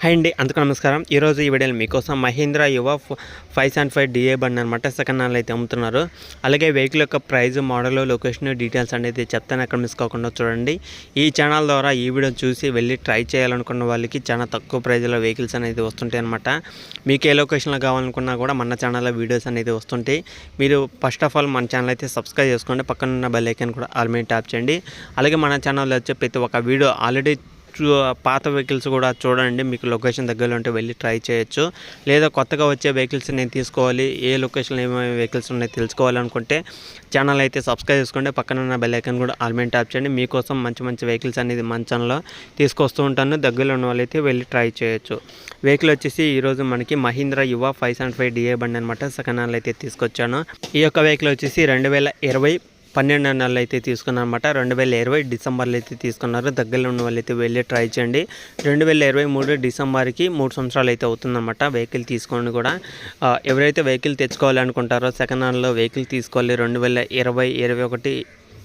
Hi అండి, అందుకు నమస్కారం. ఈరోజు ఈ వీడియోలో మీకోసం మహీంద్రా యువ 575 డిఏ బండి అనమాట సెకండ్ హ్యాండ్లో అయితే అమ్ముతున్నారు. అలాగే వెహికల్ యొక్క ప్రైస్, మోడల్, లొకేషన్ డీటెయిల్స్ అనేది చెప్తాను, ఎక్కడ మిస్ కాకుండా చూడండి. ఈ ఛానల్ ద్వారా ఈ వీడియో చూసి వెళ్ళి ట్రై చేయాలనుకున్న వాళ్ళకి చాలా తక్కువ ప్రైజ్లో వెహికల్స్ అనేది వస్తుంటాయి అనమాట. మీకు ఏ లొకేషన్లో కావాలనుకున్నా కూడా మన ఛానల్లో వీడియోస్ అనేది వస్తుంటాయి. మీరు ఫస్ట్ ఆఫ్ ఆల్ మన ఛానల్ అయితే సబ్స్క్రైబ్ చేసుకోండి, పక్కన ఉన్న బెల్ ఐకాన్ కూడా ఆల్ మీద ట్యాప్ చేయండి. అలాగే మన ఛానల్లో వచ్చే ప్రతి ఒక్క వీడియో ఆల్రెడీ పాత వెహికల్స్ కూడా చూడండి, మీకు లొకేషన్ దగ్గరలో ఉంటే వెళ్ళి ట్రై చేయొచ్చు. లేదా కొత్తగా వచ్చే వెహికల్స్ నేను తీసుకోవాలి, ఏ లొకేషన్లో ఏమేమి వెహికల్స్ ఉన్నాయో తెలుసుకోవాలనుకుంటే ఛానల్ అయితే సబ్స్క్రైబ్ చేసుకోండి, పక్కన ఉన్న బెల్ ఐకాన్ కూడా ఆల్ మీద ట్యాప్ చేయండి. మీకోసం మంచి మంచి వెహికల్స్ అనేది మన ఛానల్లో తీసుకొస్తూ ఉంటాను. దగ్గరలో ఉన్న వాళ్ళైతే వెళ్ళి ట్రై చేయొచ్చు. వెహికల్ వచ్చేసి ఈరోజు మనకి మహీంద్రా యువ 575 డిఏ బండి అనమాట సెకండ్ హ్యాండ్లో అయితే తీసుకొచ్చాను. ఈ యొక్క వెహికల్ వచ్చేసి 2020 12 నెలలు అయితే తీసుకున్నారు అనమాట. 2020 డిసెంబర్లో అయితే తీసుకున్నారు. దగ్గరలో ఉన్న వాళ్ళు అయితే వెళ్ళి ట్రై చేయండి. 2023 డిసెంబర్కి 3 సంవత్సరాలు అయితే అవుతుందన్నమాట వెహికల్ తీసుకొని కూడా. ఎవరైతే వెహికల్ తెచ్చుకోవాలనుకుంటారో సెకండ్ హ్యాండ్లో వెహికల్ తీసుకోవాలి, 2020, 21,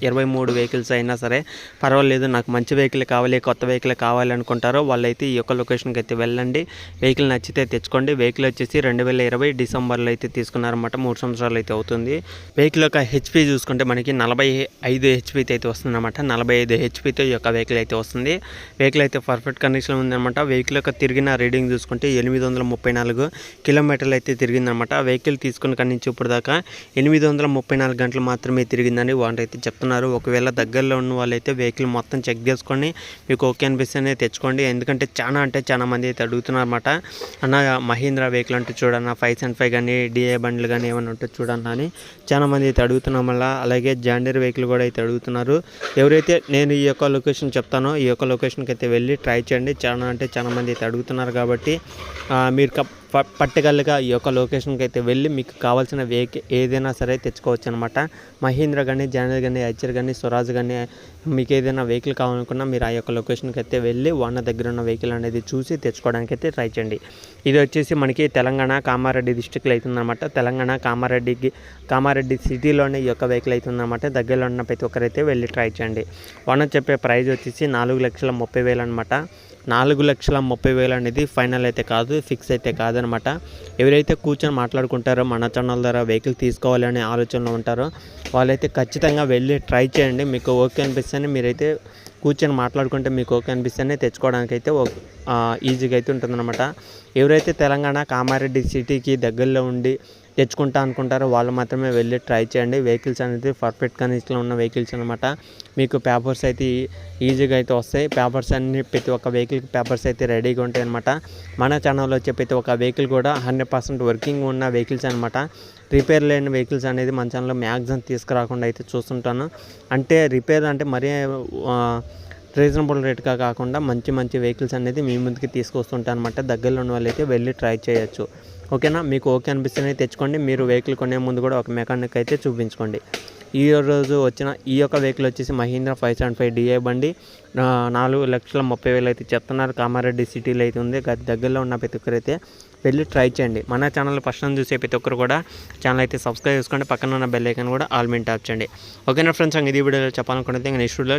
23 వెహికల్స్ అయినా సరే పర్వాలేదు, నాకు మంచి వెహికల్ కావాలి, కొత్త వెహికల్ కావాలి అనుకుంటారో వాళ్ళైతే ఈ యొక్క లొకేషన్కి అయితే వెళ్ళండి. వెహికల్ నచ్చితే తెచ్చుకోండి. వెహికల్ వచ్చేసి 2020 డిసెంబర్లో అయితే తీసుకున్నారన్నమాట. 3 సంవత్సరాలు అయితే అవుతుంది. వెహికల్ యొక్క హెచ్పి చూసుకుంటే మనకి 45 హెచ్పితో అయితే వస్తుందన్నమాట. 45 హెచ్పితో ఈ యొక్క వెహికల్ అయితే వస్తుంది. వెహికల్ అయితే పర్ఫెక్ట్ కండిషన్లో ఉందన్నమాట. వెహికల్ యొక్క తిరిగిన రీడింగ్ చూసుకుంటే 834 కిలోమీటర్లు అయితే తిరిగిందన్నమాట. వెహికల్ తీసుకున్న కాడి నుంచి ఇప్పుడు దాకా 834 గంటలు మాత్రమే తిరిగిందని వాళ్ళు అయితే చెప్తున్నారు. ఒకవేళ దగ్గరలో ఉన్న వాళ్ళైతే వెహికల్ మొత్తం చెక్ చేసుకొని మీకు ఓకే అనిపిస్తేనే తెచ్చుకోండి. ఎందుకంటే చాలా మంది అయితే అడుగుతున్నారు అనమాట, అన్న మహీంద్రా వెహికల్ అంటే చూడన్న 575 కానీ డిఏ బండ్లు కానీ ఏమైనా ఉంటే చూడన్న అని చాలా మంది అయితే అడుగుతున్నాం. మళ్ళీ అలాగే జాండీర్ వెహికల్ కూడా అయితే అడుగుతున్నారు. ఎవరైతే నేను ఈ యొక్క లొకేషన్ చెప్తానో ఈ యొక్క లొకేషన్కి అయితే వెళ్ళి ట్రై చేయండి. చాలా మంది అయితే అడుగుతున్నారు కాబట్టి మీరు పర్టికల్గా ఈ యొక్క లొకేషన్కి అయితే వెళ్ళి మీకు కావాల్సిన వెహికల్ ఏదైనా సరే తెచ్చుకోవచ్చు అనమాట. మహీంద్రా కానీ, జాండీర్ కానీ, ఐచర్ కానీ, స్వరాజ్ కానీ మీకు ఏదైనా వెహికల్ కావాలనుకున్నా మీరు ఆ యొక్క లొకేషన్కి అయితే వెళ్ళి వాళ్ళ దగ్గర ఉన్న వెహికల్ అనేది చూసి తెచ్చుకోవడానికి అయితే ట్రై చేయండి. ఇది వచ్చేసి మనకి తెలంగాణ కామారెడ్డి డిస్టిక్లో అవుతుందన్నమాట. తెలంగాణ కామారెడ్డి సిటీలోనే ఈ యొక్క వెహికల్ అవుతుందన్నమాట. దగ్గరలో ఉన్న ప్రతి ఒక్కరైతే వెళ్ళి ట్రై చేయండి. వాళ్ళ చెప్పే ప్రైస్ వచ్చేసి 4,30,000 అనమాట. 4,30,000 అనేది ఫైనల్ అయితే కాదు, ఫిక్స్ అయితే కాదనమాట. ఎవరైతే కూర్చొని మాట్లాడుకుంటారో మన ఛానల్ ద్వారా వెహికల్ తీసుకోవాలనే ఆలోచనలో ఉంటారో వాళ్ళైతే ఖచ్చితంగా వెళ్ళి ట్రై చేయండి. మీకు ఓకే అనిపిస్తేనే మీరైతే కూర్చొని మాట్లాడుకుంటే మీకు ఓకే అనిపిస్తేనే తెచ్చుకోవడానికి అయితే ఈజీగా అయితే ఉంటుందన్నమాట. ఎవరైతే తెలంగాణ కామారెడ్డి సిటీకి దగ్గరలో ఉండి తెచ్చుకుంటా అనుకుంటారో వాళ్ళు మాత్రమే వెళ్ళి ట్రై చేయండి. వెహికల్స్ అనేది పర్ఫెక్ట్ కండిషన్లో ఉన్న వెహికల్స్ అనమాట. మీకు పేపర్స్ అయితే ఈజీగా అయితే వస్తాయి. పేపర్స్ అన్ని ప్రతి ఒక్క వెహికల్కి పేపర్స్ అయితే రెడీగా ఉంటాయి అనమాట. మన ఛానల్లో వచ్చే ప్రతి ఒక్క వెహికల్ కూడా 100% వర్కింగ్ ఉన్న వెహికల్స్ అనమాట. రిపేర్ లేని వెహికల్స్ అనేది మన ఛానల్లో మ్యాక్సిమం తీసుకురాకుండా అయితే చూస్తుంటాను. అంటే రిపేర్ అంటే మరీ రీజనబుల్ రేట్గా కాకుండా మంచి వెహికల్స్ అనేది మీ ముందుకి తీసుకొస్తుంటాను అనమాట. దగ్గరలో ఉన్న వాళ్ళైతే వెళ్ళి ట్రై చేయొచ్చు. ఓకేనా, మీకు ఓకే అనిపిస్తేనే తెచ్చుకోండి. మీరు వెహికల్ కొనే ముందు కూడా ఒక మెకానిక్ అయితే చూపించుకోండి. ఈ రోజు వచ్చిన ఈ యొక్క వెహికల్ వచ్చేసి మహీంద్రా 575 డిఏ బండి 4,30,000 అయితే చెప్తున్నారు. కామారెడ్డి సిటీలో అయితే ఉంది. దగ్గరలో ఉన్న ప్రతి ఒక్కరైతే వెళ్ళి ట్రై చేయండి. మన ఛానల్ ఫస్ట్ టైం చూసే ప్రతి ఒక్కరు కూడా ఛానల్ అయితే సబ్స్క్రైబ్ చేసుకోండి, పక్కన ఉన్న బెల్ ఐకాన్ కూడా ఆల్ మీద ట్యాప్ చేయండి. ఓకేనా ఫ్రెండ్స్, ఇది వీడియోలో చెప్పాలనుకుంటే నెక్స్ట్ వీడియోలో